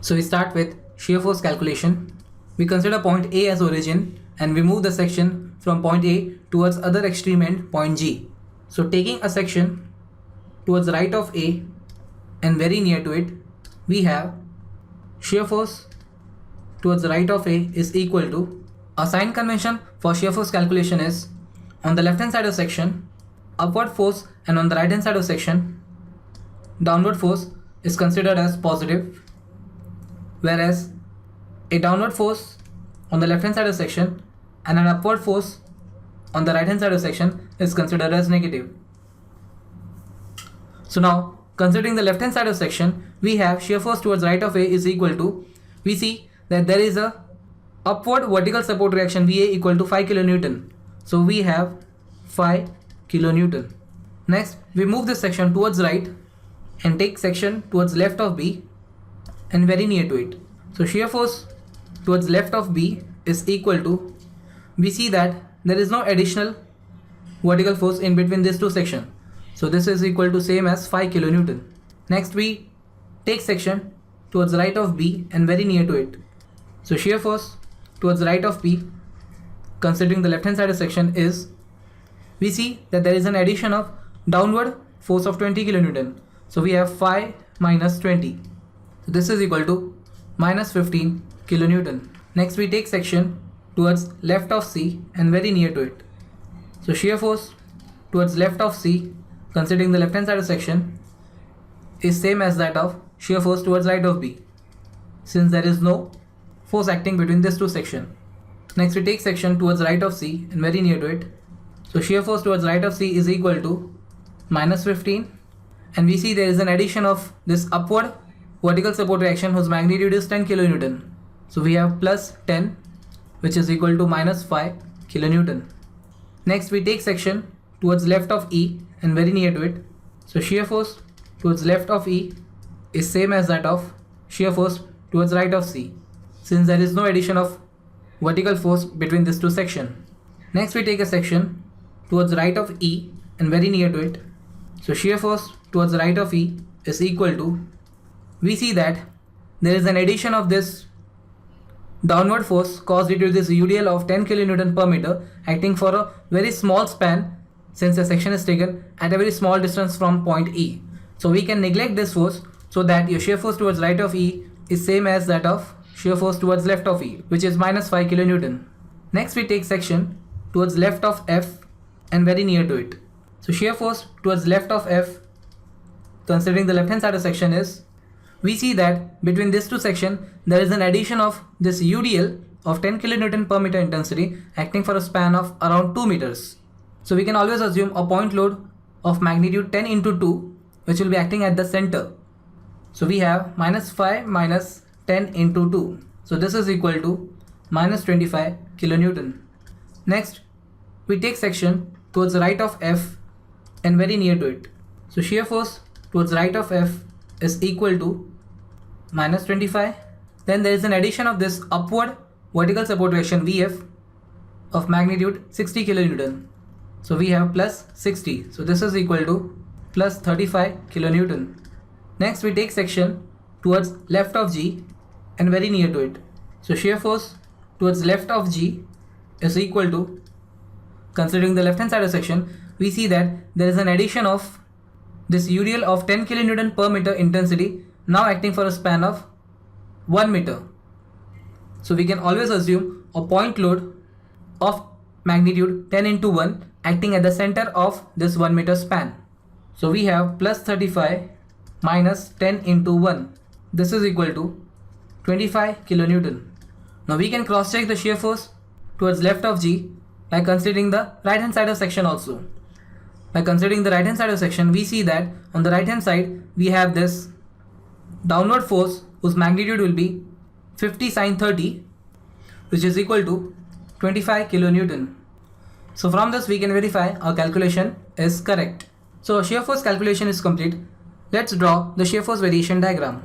So we start with shear force calculation. We consider point A as origin and we move the section from point A towards other extreme end point G. So taking a section towards the right of A and very near to it, we have shear force towards the right of A is equal to, a sign convention for shear force calculation is, on the left hand side of section, upward force, and on the right hand side of section, downward force is considered as positive, whereas a downward force on the left hand side of section and an upward force on the right hand side of section is considered as negative. So now, considering the left hand side of section, we have shear force towards right of A is equal to, we see that there is a upward vertical support reaction VA equal to 5 kilonewton. So we have 5 kilonewton. Next, we move this section towards right and take section towards left of B and very near to it. So shear force towards left of B is equal to, we see that there is no additional vertical force in between these two sections. So this is equal to same as 5 kilonewton. Next we take section towards right of B and very near to it. So shear force towards right of B, considering the left hand side of section, is, we see that there is an addition of downward force of 20 kilonewton. So we have 5 minus 20. So this is equal to minus 15 kilonewton. Next we take section towards left of C and very near to it. So shear force towards left of C, considering the left hand side of section, is same as that of shear force towards right of B, since there is no force acting between these two sections. Next we take section towards right of C and very near to it. So shear force towards right of C is equal to minus 15, and we see there is an addition of this upward vertical support reaction whose magnitude is 10 kilonewton. So we have plus 10, which is equal to minus 5 kilonewton. Next we take section towards left of E and very near to it. So shear force towards left of E is same as that of shear force towards right of C, since there is no addition of vertical force between these two sections. Next we take a section towards right of E and very near to it. So shear force towards right of E is equal to, we see that there is an addition of this downward force caused due to this UDL of 10 kilonewton per meter acting for a very small span, since the section is taken at a very small distance from point E. So we can neglect this force so that your shear force towards right of E is same as that of shear force towards left of E, which is minus 5 kilonewton. Next we take section towards left of F and very near to it. So shear force towards left of F, considering the left hand side of section, is, we see that between these two sections there is an addition of this UDL of 10 kilonewton per meter intensity acting for a span of around 2 meters. So we can always assume a point load of magnitude 10 into 2, which will be acting at the center. So we have minus 5 minus 10 into 2. So this is equal to minus 25 kilonewton. Next we take section towards the right of F and very near to it. So shear force towards right of F is equal to minus 25. Then there is an addition of this upward vertical support reaction VF of magnitude 60 kilonewton. So we have plus 60. So this is equal to plus 35 kilonewton. Next we take section towards left of G and very near to it. So shear force towards left of G is equal to, considering the left hand side of section, we see that there is an addition of this UDL of 10 kilonewton per meter intensity now acting for a span of 1 meter. So we can always assume a point load of magnitude 10 into 1 acting at the center of this 1 meter span. So we have plus 35 minus 10 into 1. This is equal to 25 kilonewton. Now we can cross check the shear force towards left of G by considering the right hand side of section also. By considering the right hand side of section, we see that on the right hand side we have this downward force whose magnitude will be 50 sine 30, which is equal to 25 kilonewton. So from this we can verify our calculation is correct. So shear force calculation is complete. Let's draw the shear force variation diagram.